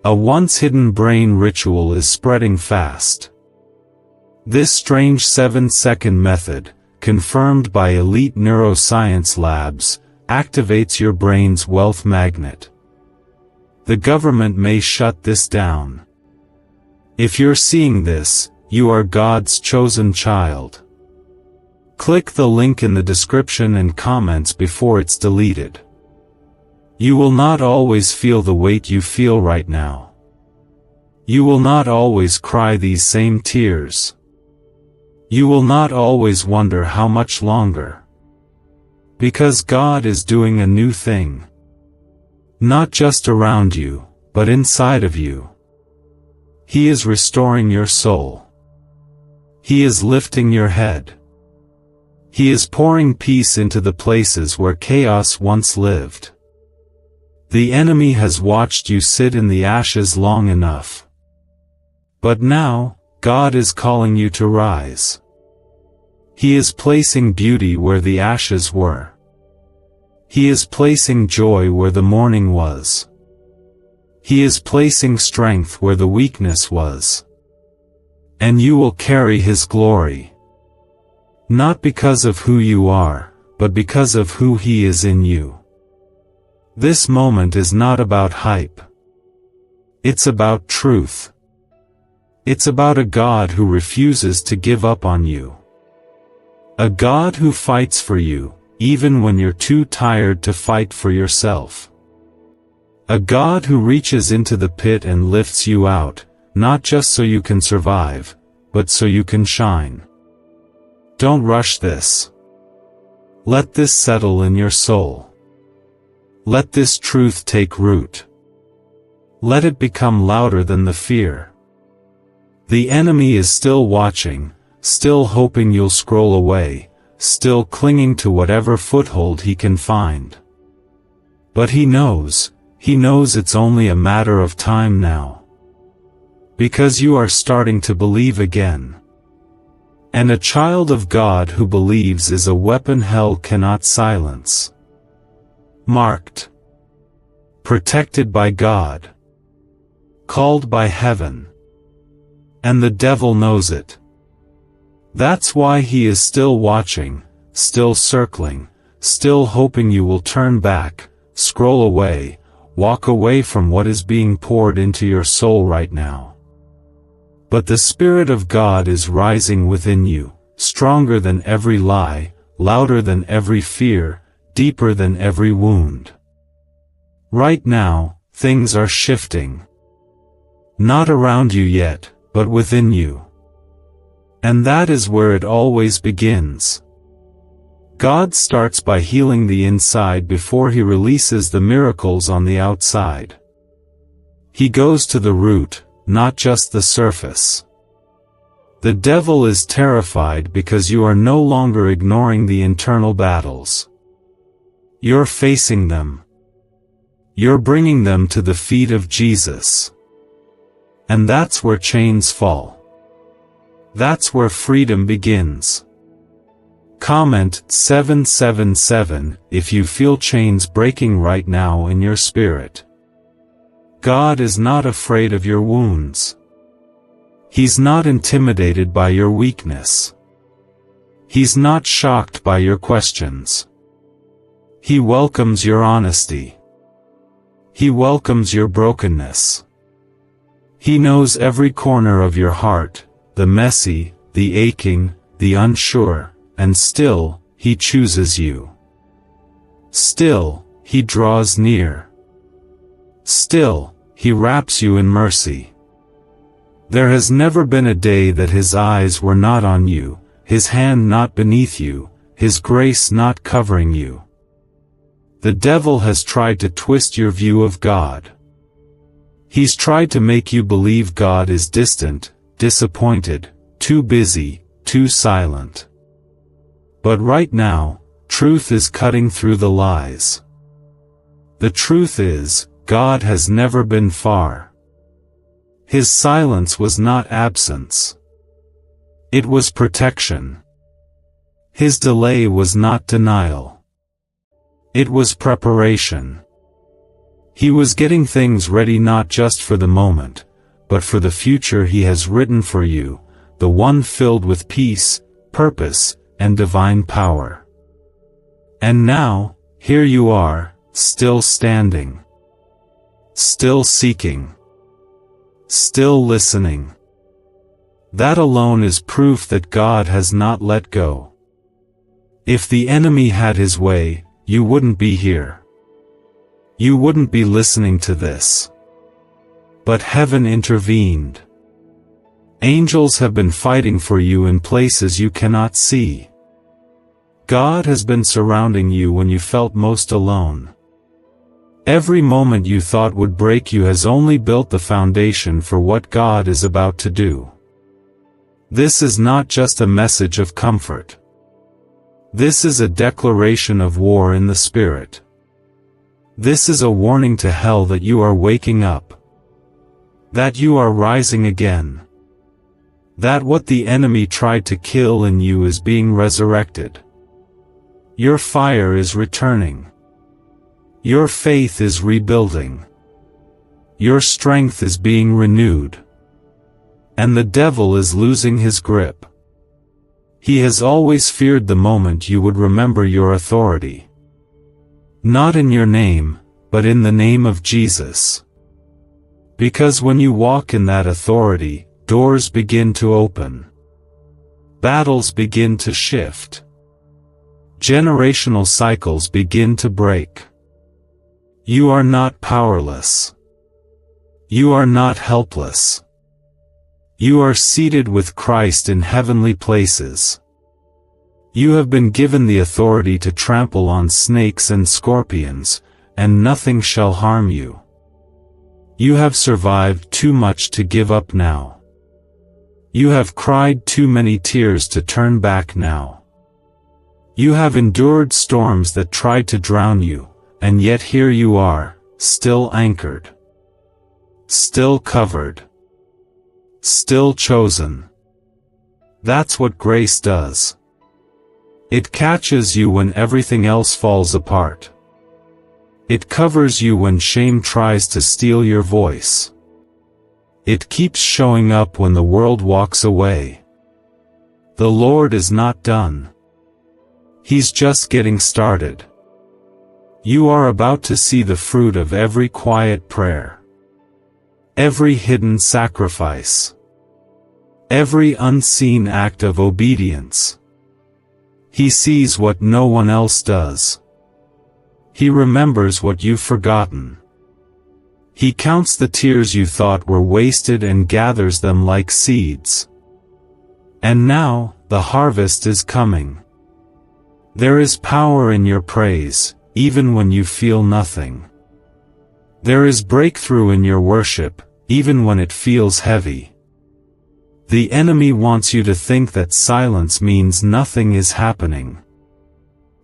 A once hidden brain ritual is spreading fast. This strange 7-second method, confirmed by elite neuroscience labs, activates your brain's wealth magnet. The government may shut this down. If you're seeing this, you are God's chosen child. Click the link in the description and comments before it's deleted. You will not always feel the weight you feel right now. You will not always cry these same tears. You will not always wonder how much longer. Because God is doing a new thing. Not just around you, but inside of you. He is restoring your soul. He is lifting your head. He is pouring peace into the places where chaos once lived. The enemy has watched you sit in the ashes long enough. But now, God is calling you to rise. He is placing beauty where the ashes were. He is placing joy where the mourning was. He is placing strength where the weakness was. And you will carry His glory. Not because of who you are, but because of who He is in you. This moment is not about hype. It's about truth. It's about a God who refuses to give up on you. A God who fights for you, even when you're too tired to fight for yourself. A God who reaches into the pit and lifts you out, not just so you can survive, but so you can shine. Don't rush this. Let this settle in your soul. Let this truth take root. Let it become louder than the fear. The enemy is still watching, still hoping you'll scroll away, still clinging to whatever foothold he can find. But he knows it's only a matter of time now. Because you are starting to believe again. And a child of God who believes is a weapon hell cannot silence. Marked. Protected by God. Called by heaven. And the devil knows it. That's why he is still watching, still circling, still hoping you will turn back, scroll away, walk away from what is being poured into your soul right now. But the Spirit of God is rising within you, stronger than every lie, louder than every fear, deeper than every wound. Right now, things are shifting. Not around you yet, but within you. And that is where it always begins. God starts by healing the inside before he releases the miracles on the outside. He goes to the root, not just the surface. The devil is terrified because you are no longer ignoring the internal battles. You're facing them. You're bringing them to the feet of Jesus. And that's where chains fall. That's where freedom begins. Comment 777 if you feel chains breaking right now in your spirit. God is not afraid of your wounds. He's not intimidated by your weakness. He's not shocked by your questions. He welcomes your honesty. He welcomes your brokenness. He knows every corner of your heart, the messy, the aching, the unsure, and still, he chooses you. Still, he draws near. Still, he wraps you in mercy. There has never been a day that his eyes were not on you, his hand not beneath you, his grace not covering you. The devil has tried to twist your view of God. He's tried to make you believe God is distant, disappointed, too busy, too silent. But right now, truth is cutting through the lies. The truth is, God has never been far. His silence was not absence. It was protection. His delay was not denial. It was preparation. He was getting things ready not just for the moment, but for the future he has written for you, the one filled with peace, purpose, and divine power. And now, here you are, still standing. Still seeking. Still listening. That alone is proof that God has not let go. If the enemy had his way, you wouldn't be here. You wouldn't be listening to this. But heaven intervened. Angels have been fighting for you in places you cannot see. God has been surrounding you when you felt most alone. Every moment you thought would break you has only built the foundation for what God is about to do. This is not just a message of comfort. This is a declaration of war in the Spirit. This is a warning to hell that you are waking up. That you are rising again. That what the enemy tried to kill in you is being resurrected. Your fire is returning. Your faith is rebuilding. Your strength is being renewed. And the devil is losing his grip. He has always feared the moment you would remember your authority. Not in your name, but in the name of Jesus. Because when you walk in that authority, doors begin to open. Battles begin to shift. Generational cycles begin to break. You are not powerless. You are not helpless. You are seated with Christ in heavenly places. You have been given the authority to trample on snakes and scorpions, and nothing shall harm you. You have survived too much to give up now. You have cried too many tears to turn back now. You have endured storms that tried to drown you, and yet here you are, still anchored. Still covered. Still chosen. That's what grace does. It catches you when everything else falls apart. It covers you when shame tries to steal your voice. It keeps showing up when the world walks away. The Lord is not done. He's just getting started. You are about to see the fruit of every quiet prayer. Every hidden sacrifice. Every unseen act of obedience. He sees what no one else does. He remembers what you've forgotten. He counts the tears you thought were wasted and gathers them like seeds. And now, the harvest is coming. There is power in your praise, even when you feel nothing. There is breakthrough in your worship, even when it feels heavy. The enemy wants you to think that silence means nothing is happening.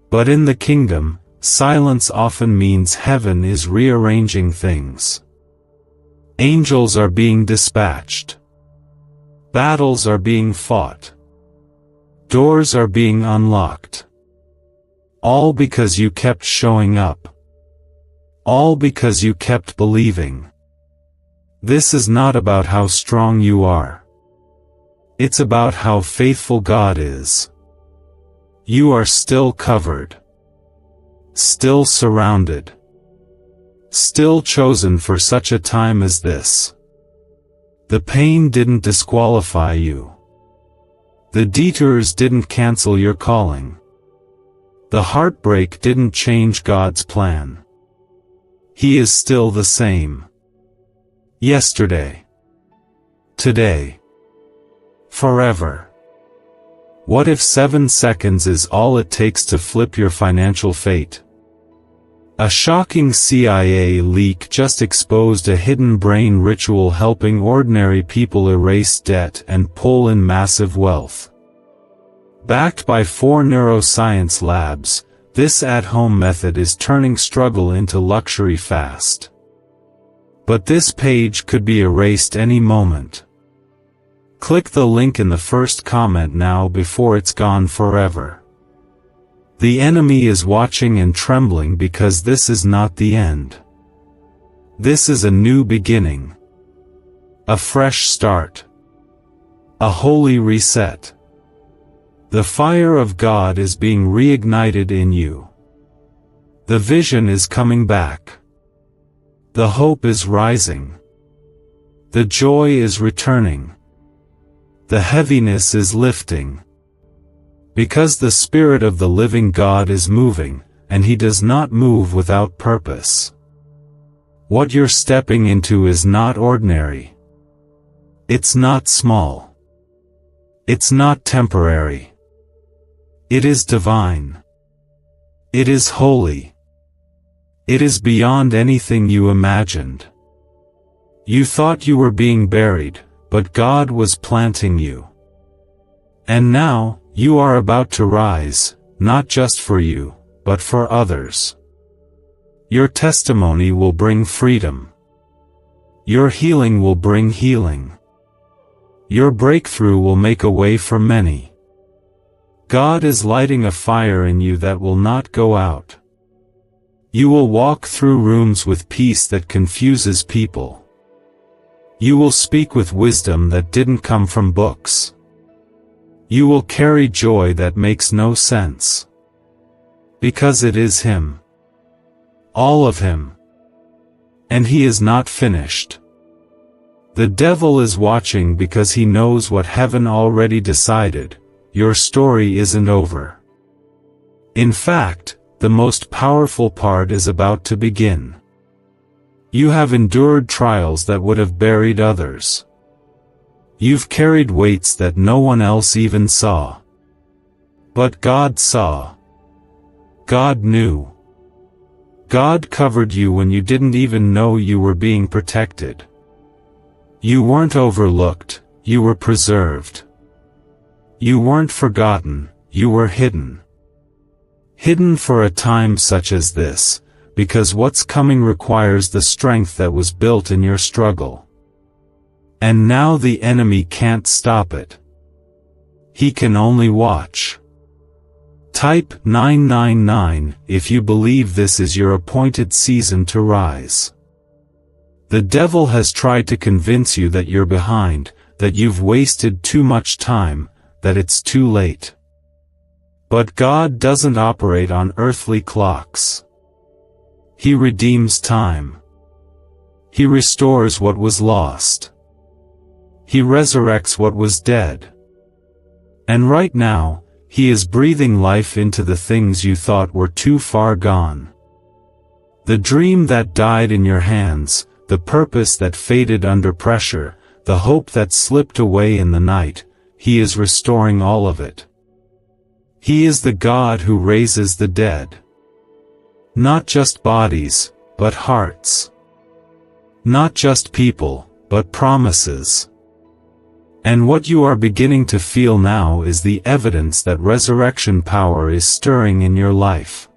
But in the kingdom, silence often means heaven is rearranging things. Angels are being dispatched. Battles are being fought. Doors are being unlocked. All because you kept showing up. All because you kept believing. This is not about how strong you are. It's about how faithful God is. You are still covered. Still surrounded. Still chosen for such a time as this. The pain didn't disqualify you. The detours didn't cancel your calling. The heartbreak didn't change God's plan. He is still the same. Yesterday. Today. Forever. What if 7 seconds is all it takes to flip your financial fate? A shocking CIA leak just exposed a hidden brain ritual helping ordinary people erase debt and pull in massive wealth. Backed by 4 neuroscience labs, this at-home method is turning struggle into luxury fast. But this page could be erased any moment. Click the link in the first comment now before it's gone forever. The enemy is watching and trembling because this is not the end. This is a new beginning. A fresh start. A holy reset. The fire of God is being reignited in you. The vision is coming back. The hope is rising. The joy is returning. The heaviness is lifting. Because the Spirit of the living God is moving, and He does not move without purpose. What you're stepping into is not ordinary. It's not small. It's not temporary. It is divine. It is holy. It is beyond anything you imagined. You thought you were being buried, but God was planting you. And now, you are about to rise, not just for you, but for others. Your testimony will bring freedom. Your healing will bring healing. Your breakthrough will make a way for many. God is lighting a fire in you that will not go out. You will walk through rooms with peace that confuses people. You will speak with wisdom that didn't come from books. You will carry joy that makes no sense. Because it is Him. All of Him. And He is not finished. The devil is watching because he knows what heaven already decided: your story isn't over. In fact, the most powerful part is about to begin. You have endured trials that would have buried others. You've carried weights that no one else even saw. But God saw. God knew. God covered you when you didn't even know you were being protected. You weren't overlooked, you were preserved. You weren't forgotten, you were hidden. Hidden for a time such as this, because what's coming requires the strength that was built in your struggle. And now the enemy can't stop it. He can only watch. Type 999 if you believe this is your appointed season to rise. The devil has tried to convince you that you're behind, that you've wasted too much time, that it's too late. But God doesn't operate on earthly clocks. He redeems time. He restores what was lost. He resurrects what was dead. And right now, He is breathing life into the things you thought were too far gone. The dream that died in your hands, the purpose that faded under pressure, the hope that slipped away in the night, He is restoring all of it. He is the God who raises the dead. Not just bodies, but hearts. Not just people, but promises. And what you are beginning to feel now is the evidence that resurrection power is stirring in your life.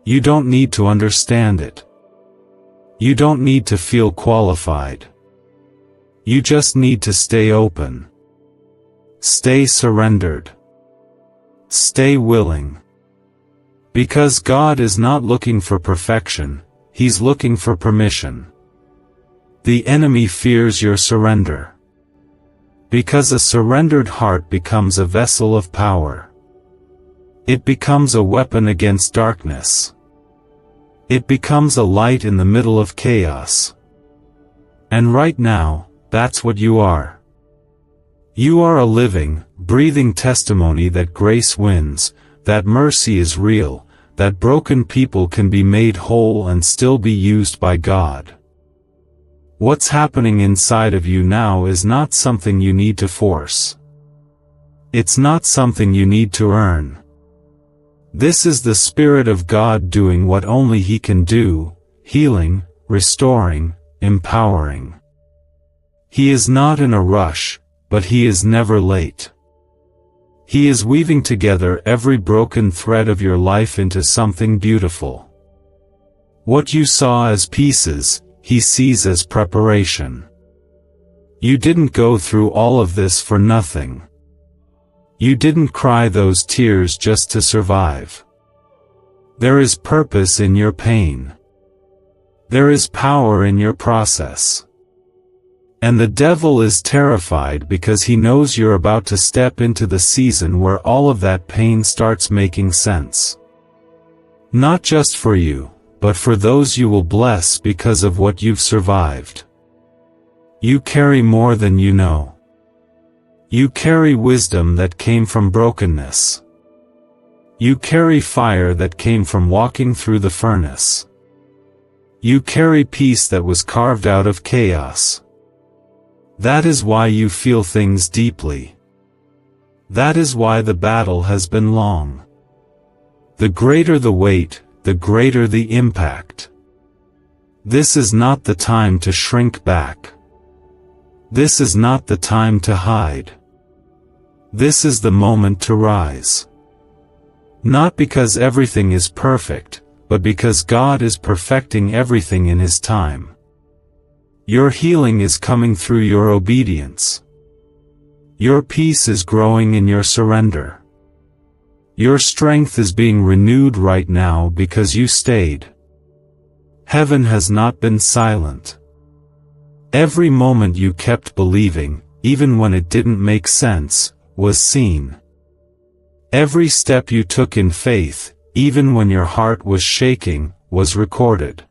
You don't need to understand it. You don't need to feel qualified. You just need to stay open. Stay surrendered. Stay willing. Because God is not looking for perfection, He's looking for permission. The enemy fears your surrender. Because a surrendered heart becomes a vessel of power. It becomes a weapon against darkness. It becomes a light in the middle of chaos. And right now, that's what you are. You are a living, breathing testimony that grace wins, that mercy is real, that broken people can be made whole and still be used by God. What's happening inside of you now is not something you need to force. It's not something you need to earn. This is the Spirit of God doing what only He can do, healing, restoring, empowering. He is not in a rush, but He is never late. He is weaving together every broken thread of your life into something beautiful. What you saw as pieces, He sees as preparation. You didn't go through all of this for nothing. You didn't cry those tears just to survive. There is purpose in your pain. There is power in your process. And the devil is terrified because he knows you're about to step into the season where all of that pain starts making sense. Not just for you, but for those you will bless because of what you've survived. You carry more than you know. You carry wisdom that came from brokenness. You carry fire that came from walking through the furnace. You carry peace that was carved out of chaos. That is why you feel things deeply. That is why the battle has been long. The greater the weight, the greater the impact. This is not the time to shrink back. This is not the time to hide. This is the moment to rise. Not because everything is perfect, but because God is perfecting everything in His time. Your healing is coming through your obedience. Your peace is growing in your surrender. Your strength is being renewed right now because you stayed. Heaven has not been silent. Every moment you kept believing, even when it didn't make sense, was seen. Every step you took in faith, even when your heart was shaking, was recorded.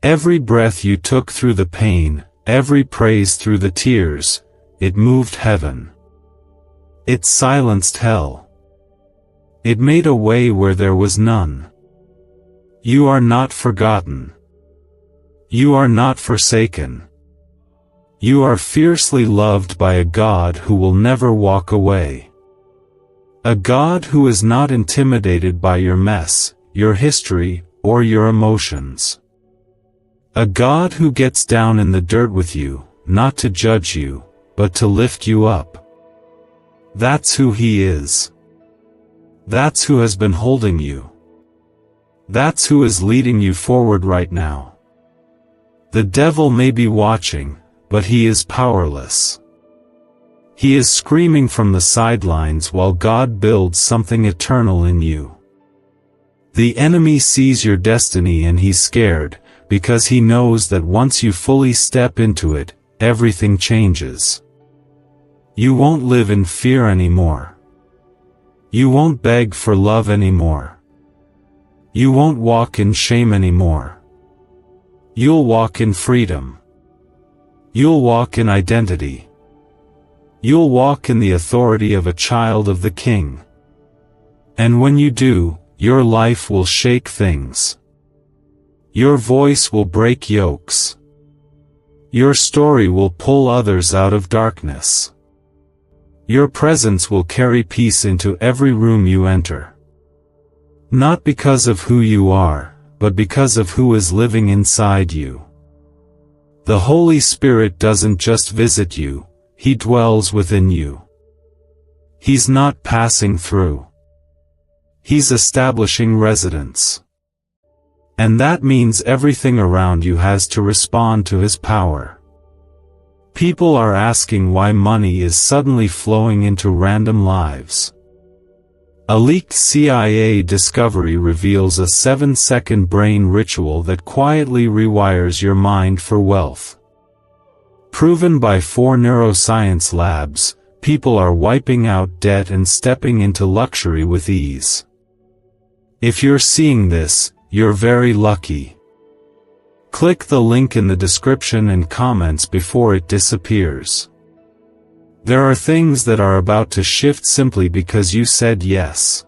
Every breath you took through the pain, every praise through the tears, it moved heaven. It silenced hell. It made a way where there was none. You are not forgotten. You are not forsaken. You are fiercely loved by a God who will never walk away. A God who is not intimidated by your mess, your history, or your emotions. A God who gets down in the dirt with you, not to judge you, but to lift you up. That's who He is. That's who has been holding you. That's who is leading you forward right now. The devil may be watching, but he is powerless. He is screaming from the sidelines while God builds something eternal in you. The enemy sees your destiny and he's scared, because he knows that once you fully step into it, everything changes. You won't live in fear anymore. You won't beg for love anymore. You won't walk in shame anymore. You'll walk in freedom. You'll walk in identity. You'll walk in the authority of a child of the King. And when you do, your life will shake things. Your voice will break yokes. Your story will pull others out of darkness. Your presence will carry peace into every room you enter. Not because of who you are, but because of who is living inside you. The Holy Spirit doesn't just visit you, He dwells within you. He's not passing through. He's establishing residence. And that means everything around you has to respond to His power. People are asking why money is suddenly flowing into random lives. A leaked CIA discovery reveals a 7-second brain ritual that quietly rewires your mind for wealth. Proven by 4 neuroscience labs, people are wiping out debt and stepping into luxury with ease. If you're seeing this, you're very lucky. Click the link in the description and comments before it disappears. There are things that are about to shift simply because you said yes.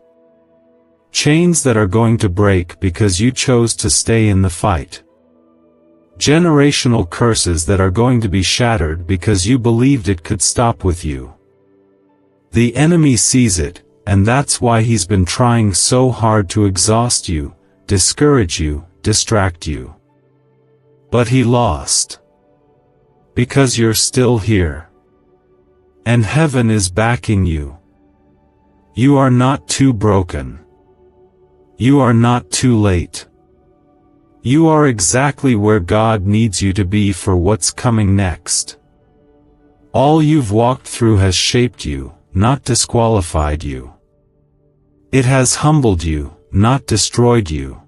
Chains that are going to break because you chose to stay in the fight. Generational curses that are going to be shattered because you believed it could stop with you. The enemy sees it, and that's why he's been trying so hard to exhaust you, discourage you, distract you. But he lost. Because you're still here. And heaven is backing you. You are not too broken. You are not too late. You are exactly where God needs you to be for what's coming next. All you've walked through has shaped you, not disqualified you. It has humbled you, not destroyed you.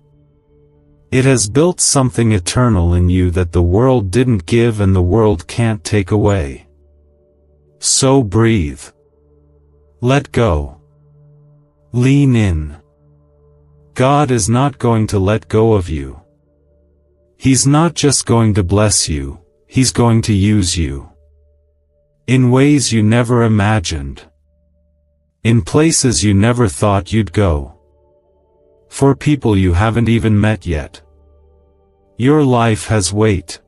It has built something eternal in you that the world didn't give and the world can't take away. So breathe. Let go. Lean in. God is not going to let go of you. He's not just going to bless you, He's going to use you. In ways you never imagined. In places you never thought you'd go. For people you haven't even met yet. Your life has weight.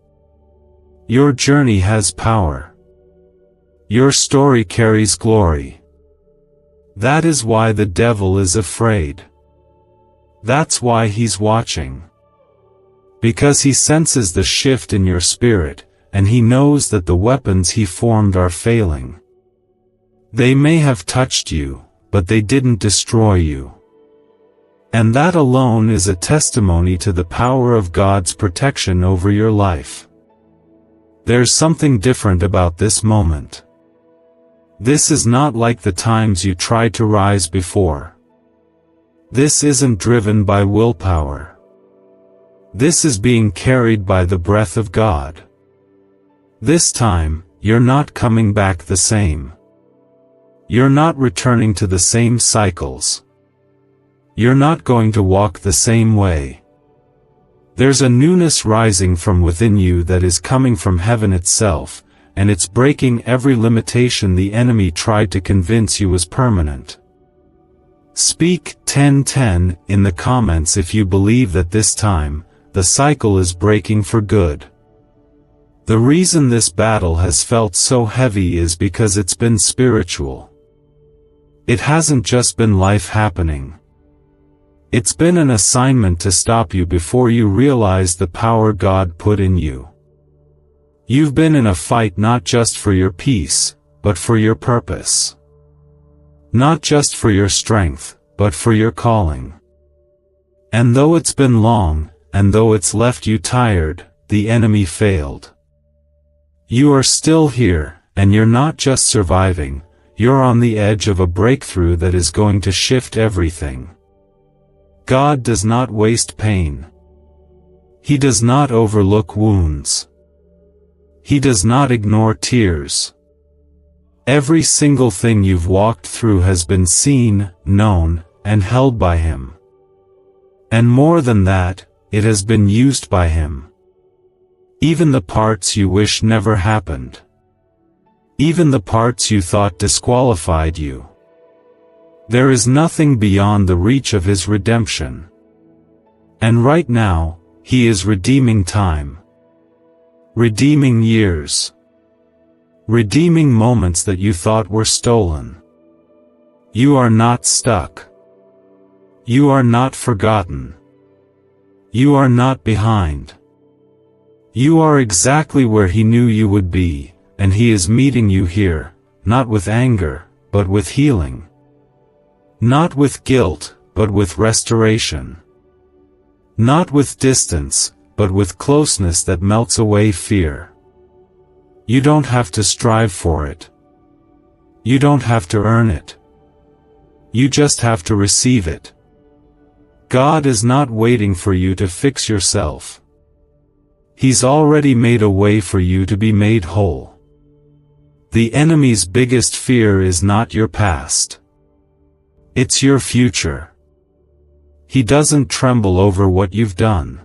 Your journey has power. Your story carries glory. That is why the devil is afraid. That's why he's watching. Because he senses the shift in your spirit, and he knows that the weapons he formed are failing. They may have touched you, but they didn't destroy you. And that alone is a testimony to the power of God's protection over your life. There's something different about this moment. This is not like the times you tried to rise before. This isn't driven by willpower. This is being carried by the breath of God. This time, you're not coming back the same. You're not returning to the same cycles. You're not going to walk the same way. There's a newness rising from within you that is coming from heaven itself, and it's breaking every limitation the enemy tried to convince you was permanent. Speak 10:10 in the comments if you believe that this time, the cycle is breaking for good. The reason this battle has felt so heavy is because it's been spiritual. It hasn't just been life happening. It's been an assignment to stop you before you realize the power God put in you. You've been in a fight not just for your peace, but for your purpose. Not just for your strength, but for your calling. And though it's been long, and though it's left you tired, the enemy failed. You are still here, and you're not just surviving, you're on the edge of a breakthrough that is going to shift everything. God does not waste pain. He does not overlook wounds. He does not ignore tears. Every single thing you've walked through has been seen, known, and held by Him. And more than that, it has been used by Him. Even the parts you wish never happened. Even the parts you thought disqualified you. There is nothing beyond the reach of His redemption. And right now, He is redeeming time. Redeeming years. Redeeming moments that you thought were stolen. You are not stuck. You are not forgotten. You are not behind. You are exactly where He knew you would be, and He is meeting you here, not with anger, but with healing. Not with guilt, but with restoration. Not with distance, but with closeness that melts away fear. You don't have to strive for it. You don't have to earn it. You just have to receive it. God is not waiting for you to fix yourself. He's already made a way for you to be made whole. The enemy's biggest fear is not your past. It's your future. He doesn't tremble over what you've done.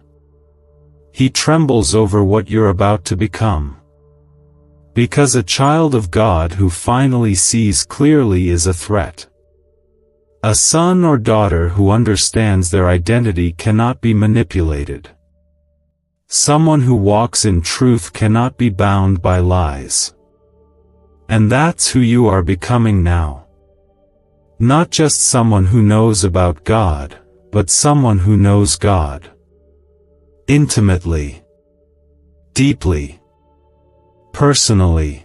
He trembles over what you're about to become. Because a child of God who finally sees clearly is a threat. A son or daughter who understands their identity cannot be manipulated. Someone who walks in truth cannot be bound by lies. And that's who you are becoming now. Not just someone who knows about God, but someone who knows God. Intimately. Deeply. Personally.